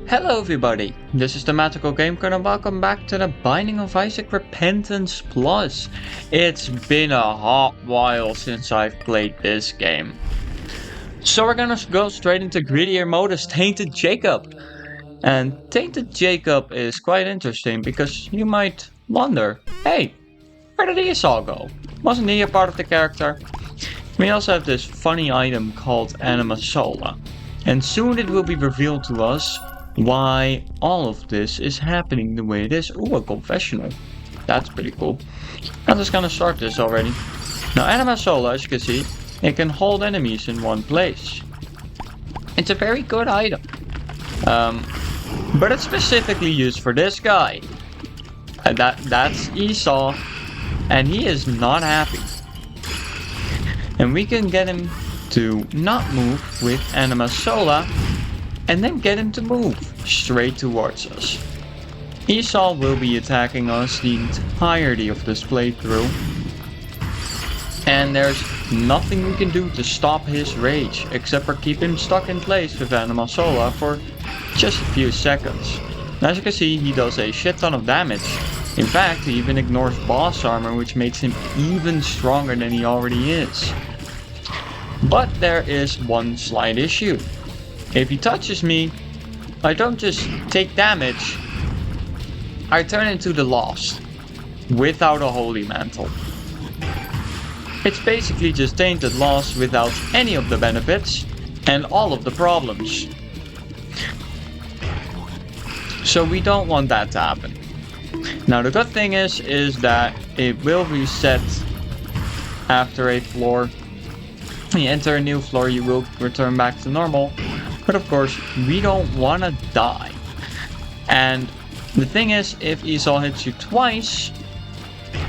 Hello everybody, this is the Magical Gameker and welcome back to the Binding of Isaac Repentance Plus. It's been a hot while since I've played this game. So we're gonna go straight into greedier mode as Tainted Jacob. And Tainted Jacob is quite interesting because you might wonder, hey, where did Esau go? Wasn't he a part of the character? We also have this funny item called Anima Sola. And soon it will be revealed to us why all of this is happening the way it is. Ooh, a confessional. That's pretty cool. I'm just gonna start this already. Now, Anima Sola, as you can see, it can hold enemies in one place. It's a very good item. But it's specifically used for this guy. That's Esau, and he is not happy. And we can get him to not move with Anima Sola, and then get him to move straight towards us. Esau will be attacking us the entirety of this playthrough, and there's nothing we can do to stop his rage except for keep him stuck in place with Anima Sola for just a few seconds. As you can see, he does a shit ton of damage. In fact, he even ignores boss armor, which makes him even stronger than he already is. But there is one slight issue. If he touches me, I don't just take damage, I turn into the Lost, without a Holy Mantle. It's basically just Tainted Lost without any of the benefits, and all of the problems. So we don't want that to happen. Now the good thing is that it will reset after a floor. When you enter a new floor, you will return back to normal. But of course, we don't want to die. And the thing is, if Esau hits you twice,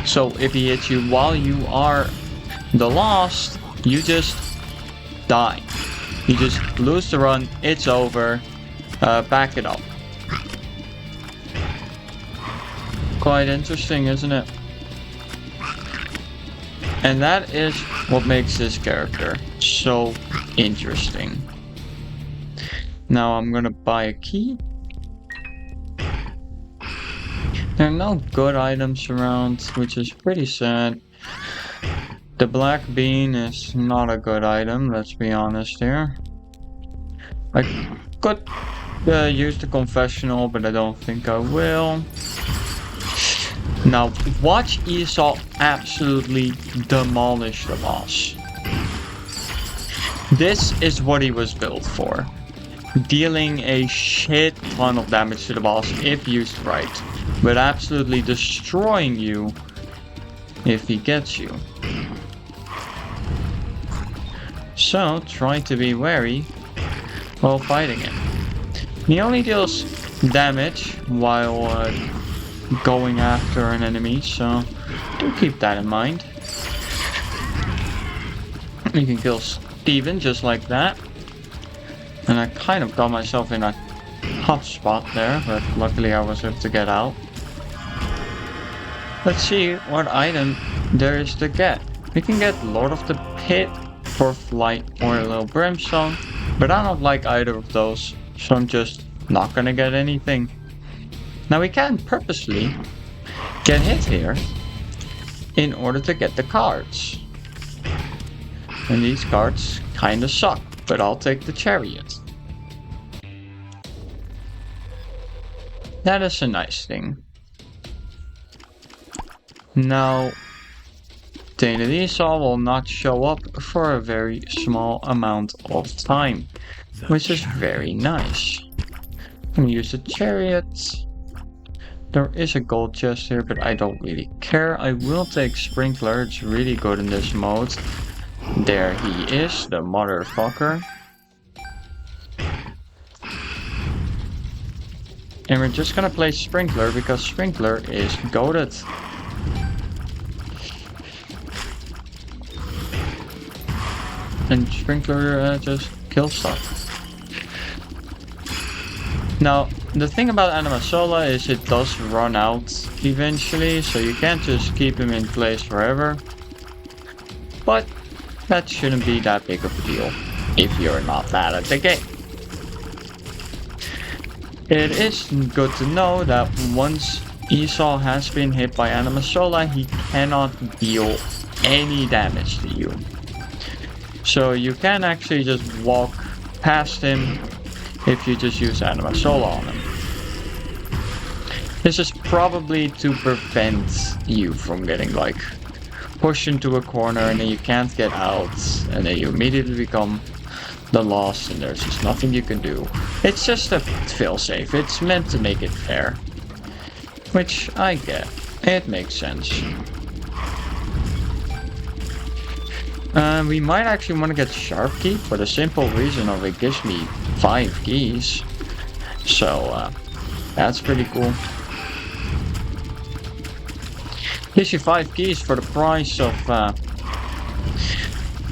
so if he hits you while you are the Lost, you just die. You just lose the run, it's over, back it up. Quite interesting, isn't it? And that is what makes this character so interesting. Now I'm gonna buy a key. There are no good items around, which is pretty sad. The black bean is not a good item, let's be honest here. I could use the confessional, but I don't think I will. Now, watch Esau absolutely demolish the boss. This is what he was built for. Dealing a shit ton of damage to the boss if used right, but absolutely destroying you if he gets you. So, try to be wary while fighting him. He only deals damage while going after an enemy, so do keep that in mind. You can kill Steven just like that. And I kind of got myself in a hot spot there, but luckily I was able to get out. Let's see what item there is to get. We can get Lord of the Pit for Flight or a little Brimstone, but I don't like either of those, so I'm just not gonna get anything. Now we can purposely get hit here in order to get the cards. And these cards kinda suck, but I'll take the Chariot. That is a nice thing. Now, Tainted Esau will not show up for a very small amount of time, which is very nice. I'm gonna use the Chariot. There is a gold chest here, but I don't really care. I will take Sprinkler, it's really good in this mode. There he is, the motherfucker. And we're just gonna play Sprinkler because Sprinkler is goated. And Sprinkler just kills stuff. Now, the thing about Anima Sola is it does run out eventually, so you can't just keep him in place forever. But that shouldn't be that big of a deal if you're not bad at the game. It is good to know that once Esau has been hit by Animasola, he cannot deal any damage to you. So you can actually just walk past him if you just use Animasola on him. This is probably to prevent you from getting like pushed into a corner and then you can't get out and then you immediately become the lost and there's just nothing you can do. It's just a failsafe. It's meant to make it fair. Which I get. It makes sense. We might actually want to get Sharp Key for the simple reason of it gives me 5 keys. So that's pretty cool. Gives you 5 keys for the price of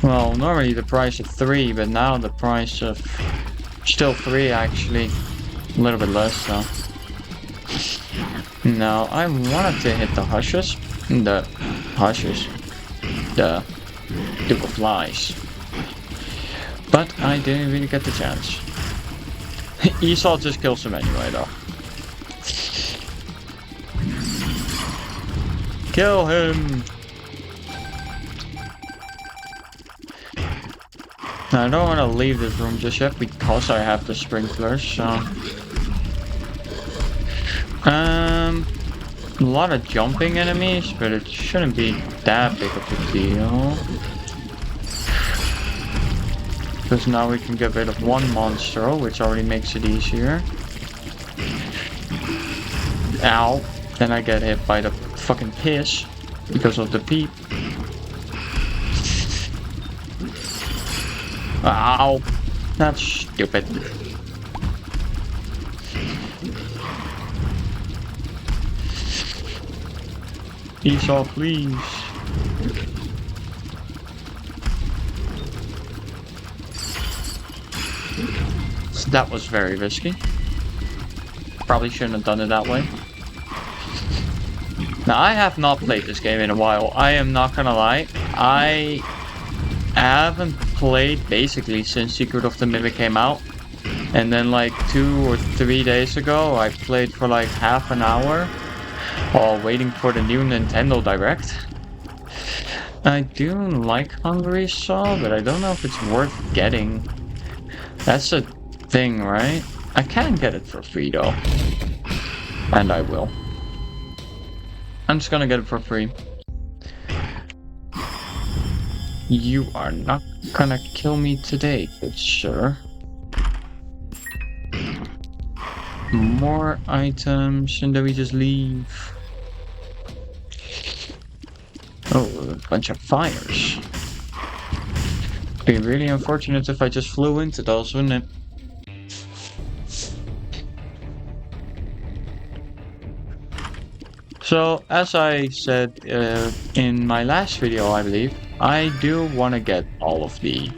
well, normally the price of 3, but now the price of still 3 actually. A little bit less though. Now I wanted to hit the hushes. The Duke of Flies. But I didn't really get the chance. Esau just kills him anyway though. Kill him! Now, I don't want to leave this room just yet because I have the sprinklers, so... a lot of jumping enemies, but it shouldn't be that big of a deal. Because now we can get rid of one monster, which already makes it easier. Ow! Then I get hit by the fucking piss because of the peep. Ow! That's stupid. Esau, please. That was very risky. Probably shouldn't have done it that way. Now, I have not played this game in a while. I am not gonna lie. I haven't played basically since Secret of the Mimic came out. And then like 2 or 3 days ago, I played for like half an hour while waiting for the new Nintendo Direct. I do like Hungry Saw, but I don't know if it's worth getting. That's a thing, right? I can get it for free though. And I will. I'm just gonna get it for free. You are not gonna kill me today, good sir. More items, and then we just leave. Oh, a bunch of fires. Be really unfortunate if I just flew into those, wouldn't it? So, as I said in my last video, I believe, I do want to get all of the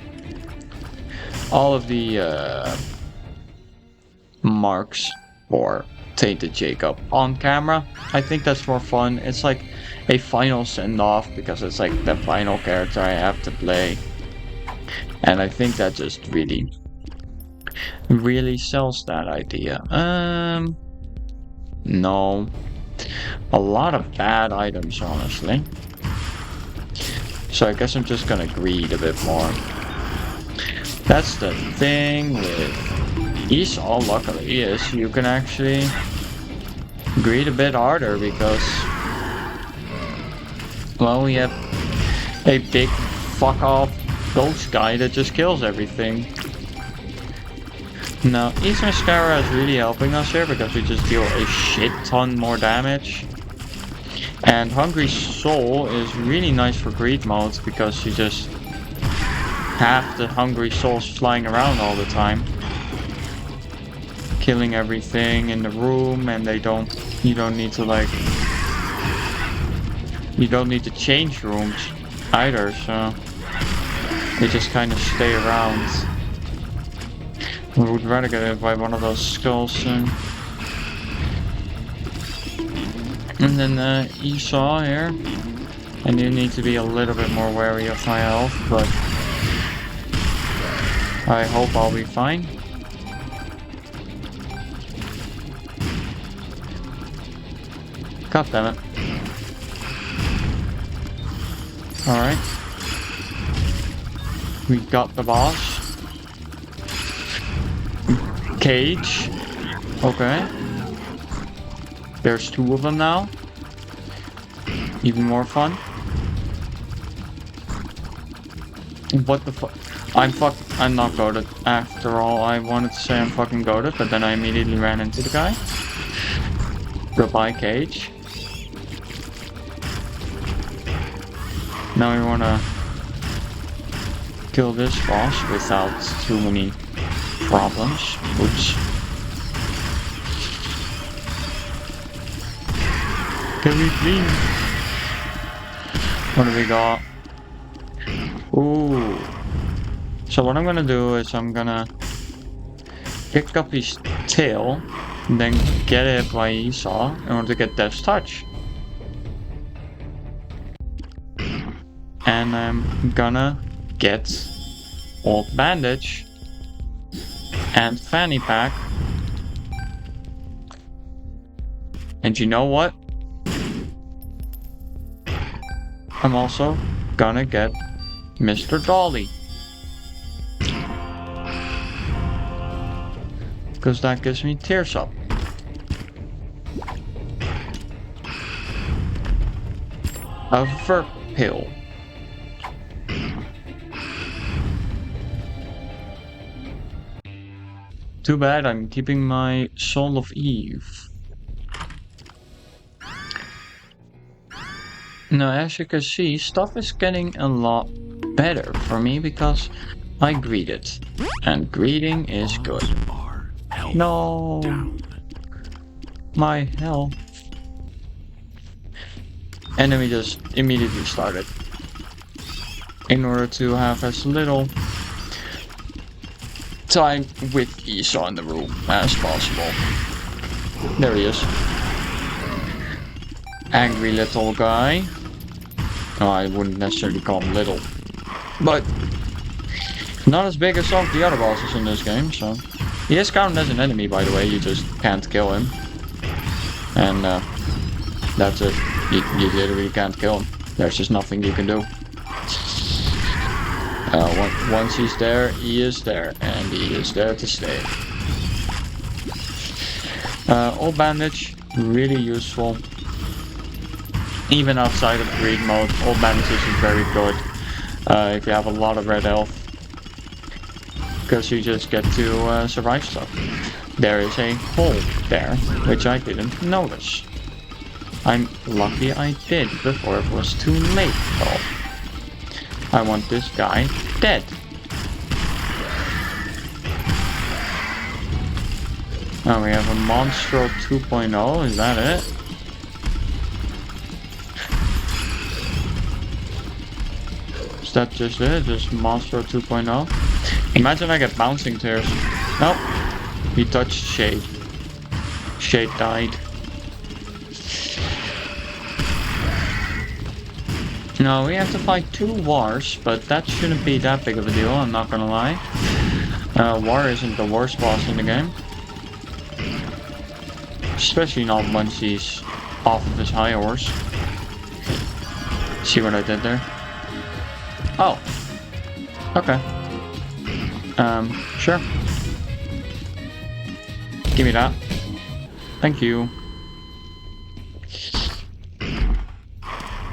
marks for Tainted Jacob on camera. I think that's more fun. It's like a final send-off because it's like the final character I have to play. And I think that just really sells that idea. No. A lot of bad items, honestly. So I guess I'm just gonna greed a bit more. That's the thing with Esau, luckily, is you can actually greed a bit harder because, well, we have a big fuck off ghost guy that just kills everything. Now, East Mascara is really helping us here because we just deal a shit ton more damage. And Hungry Soul is really nice for greed modes because you just have the Hungry Souls flying around all the time. Killing everything in the room, and you don't need to like... You don't need to change rooms either, so... They just kind of stay around. I would rather get hit by one of those skulls soon. And then Esau here. And you need to be a little bit more wary of my health, but I hope I'll be fine. God damn it. Alright. We got the boss. Cage. Okay. There's 2 of them now. Even more fun. What the fuck? I'm not goated. After all, I wanted to say I'm fucking goated, but then I immediately ran into the guy. Goodbye, Cage. Now we wanna kill this boss without too many problems. Oops. Can we please? What do we got? Ooh. So what I'm gonna do is I'm gonna pick up his tail, and then get it by Esau in order to get Death's Touch. And I'm gonna get Old Bandage and Fanny Pack. And you know what? I'm also gonna get Mr. Dolly. Because that gives me Tears Up. A Verp Pill. Too bad I'm keeping my Soul of Eve. Now, as you can see, stuff is getting a lot better for me because I greeted. And greeting is good. No! My health. And then we just immediately started. In order to have as little time with Esau in the room as possible. There he is. Angry little guy. Oh, I wouldn't necessarily call him little. But not as big as some of the other bosses in this game, so. He is counted as an enemy, by the way, you just can't kill him. And that's it. You literally can't kill him. There's just nothing you can do. Once he's there, he is there, and he is there to stay. Old Bandage, really useful. Even outside of greed mode, Old Bandages is very good. If you have a lot of red health. Because you just get to survive stuff. There is a hole there, which I didn't notice. I'm lucky I did before it was too late though. I want this guy dead. Now we have a Monstro 2.0, is that it? Is that just it? Just Monstro 2.0? Imagine I get bouncing tears. Nope. He touched Shade. Shade died. No, we have to fight 2 wars, but that shouldn't be that big of a deal, I'm not gonna lie. War isn't the worst boss in the game. Especially not once he's off of his high horse. See what I did there? Oh. Okay. Sure. Give me that. Thank you.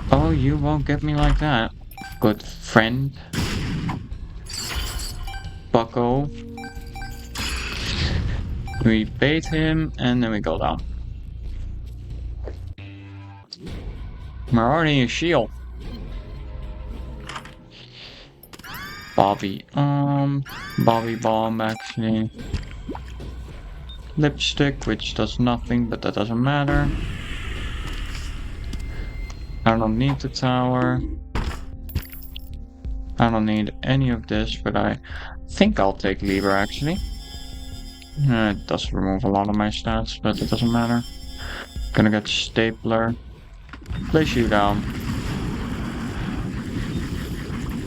Oh, you won't get me like that. Good friend. Bucko. We bait him, and then we go down. We're already in a shield. Bobby Bomb actually. Lipstick, which does nothing, but that doesn't matter. I don't need the tower. I don't need any of this, but I think I'll take Lever actually. It does remove a lot of my stats, but it doesn't matter. Gonna get Stapler. Place you down.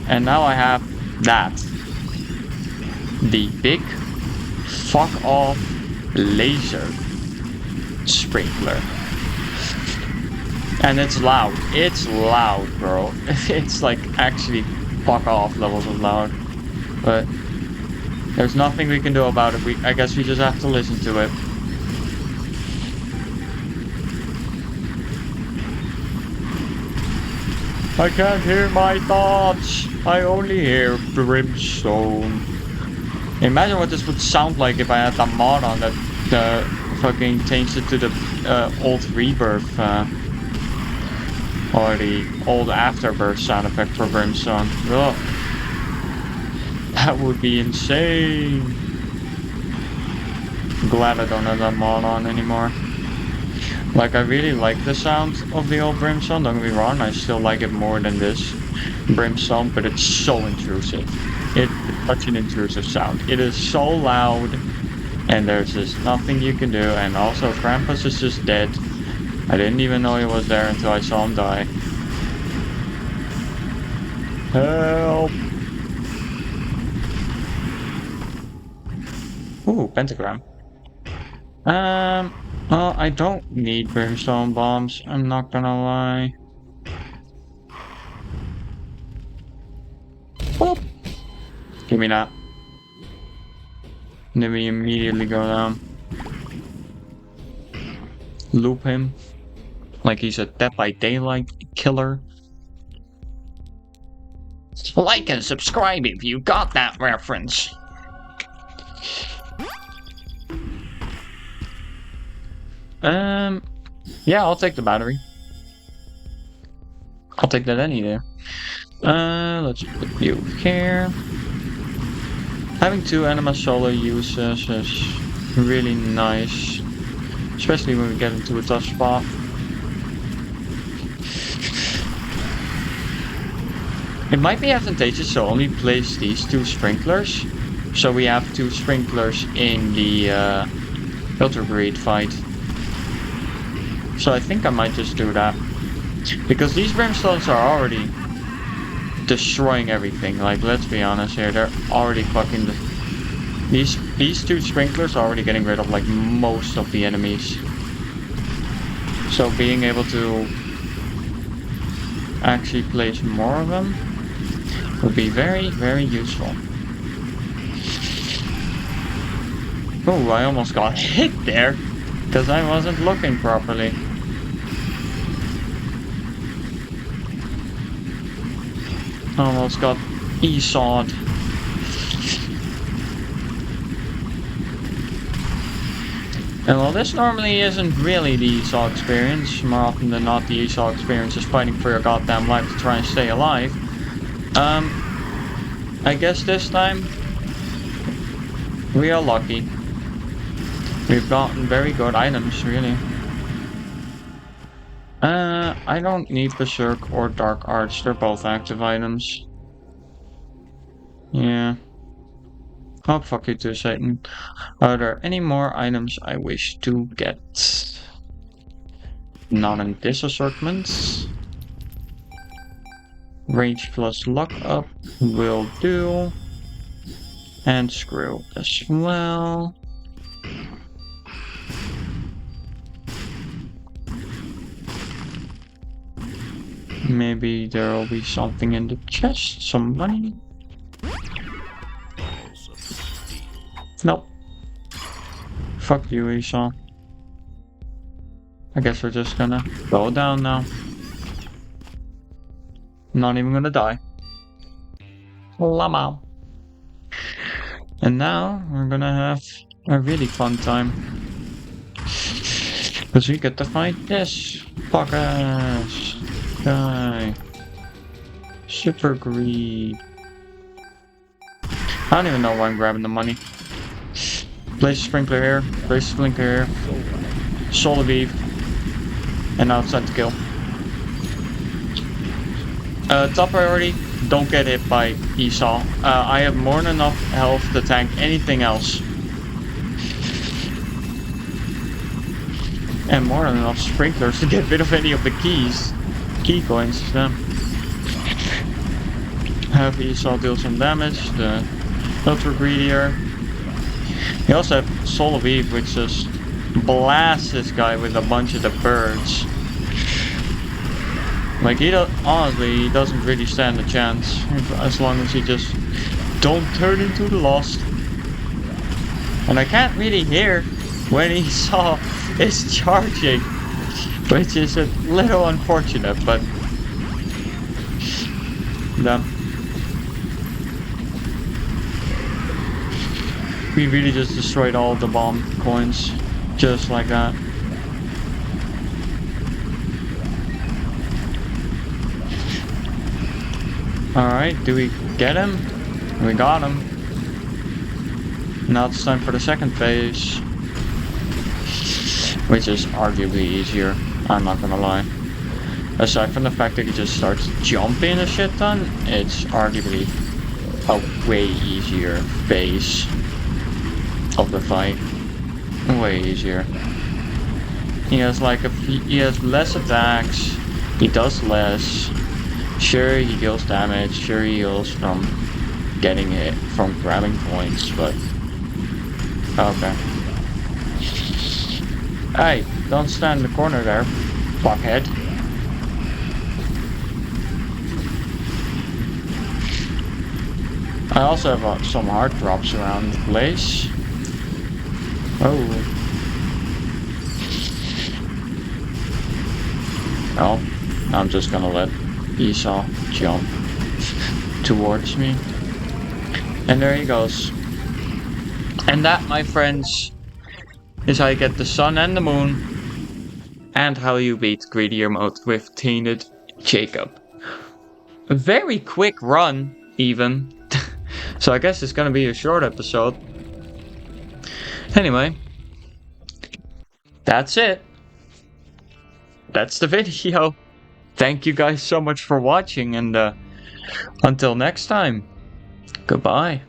And now I have that. The big fuck off laser sprinkler. And it's loud. It's loud, bro. It's like actually fuck off levels of loud. But there's nothing we can do about it. I guess we just have to listen to it. I can't hear my thoughts. I only hear brimstone. Imagine what this would sound like if I had the mod on that fucking changed it to the old rebirth or the old afterbirth sound effect for brimstone. Ugh. That would be insane. Glad I don't have that mod on anymore. Like, I really like the sound of the old brimstone, don't get me wrong, I still like it more than this brimstone, but it's so intrusive. It's such an intrusive sound. It is so loud, and there's just nothing you can do, and also Krampus is just dead. I didn't even know he was there until I saw him die. Help! Ooh, pentagram. Well, I don't need brimstone bombs, I'm not gonna lie. Whoop. Give me that. And then we immediately go down. Loop him. Like he's a Dead by Daylight killer. Like and subscribe if you got that reference. Yeah, I'll take the battery. I'll take that any day. Let's put you here. Having 2 anima solo uses is really nice. Especially when we get into a tough spot. It might be advantageous to only place these 2 sprinklers. So we have 2 sprinklers in the Ultra Greed fight. So I think I might just do that. Because these brimstones are already destroying everything. Like, let's be honest here, they're already fucking... These 2 sprinklers are already getting rid of, like, most of the enemies. So being able to actually place more of them would be very, very useful. Oh, I almost got hit there, because I wasn't looking properly. Almost got Esau'd. And while this normally isn't really the Esau experience, more often than not the Esau experience is fighting for your goddamn life to try and stay alive. I guess this time we are lucky. We've gotten very good items, really. I don't need Berserk or Dark Arts, they're both active items. Yeah. Oh, fuck you too, Satan. Are there any more items I wish to get? Not in this assortment. Range plus luck up will do. And screw as well. Maybe there will be something in the chest, some money. Nope. Fuck you, Esau. I guess we're just gonna go down now. Not even gonna die. Llama. And now we're gonna have a really fun time. Because we get to fight this fuck-ass guy. Super greed. I don't even know why I'm grabbing the money. Place a sprinkler here, place a sprinkler here. Solar beef. And now it's time to kill. Top priority, don't get hit by Esau. I have more than enough health to tank anything else. And more than enough sprinklers to get rid of any of the key coins. Have Esau deal some damage. The ultra greedier. You also have Soul of Eve, which just blasts this guy with a bunch of the birds. Like, honestly, he doesn't really stand a chance. As long as he just don't turn into the Lost. And I can't really hear when Esau is charging, which is a little unfortunate, but no. We really just destroyed all the bomb coins, just like that. Alright, do we get him? We got him. Now it's time for the second phase, which is arguably easier, I'm not gonna lie. Aside from the fact that he just starts jumping a shit ton, it's arguably a way easier phase of the fight. Way easier. He has like he has less attacks, he does less. Sure, he deals damage, sure he heals from getting it, from grabbing points, but okay. Hey, don't stand in the corner there, fuckhead. I also have some heart drops around the place. Oh. Well, I'm just gonna let Esau jump towards me. And there he goes. And that, my friends, is how you get the sun and the moon. And how you beat greedier mode with Tainted Jacob. A very quick run, even. So I guess it's gonna be a short episode. Anyway. That's it. That's the video. Thank you guys so much for watching, and until next time, goodbye.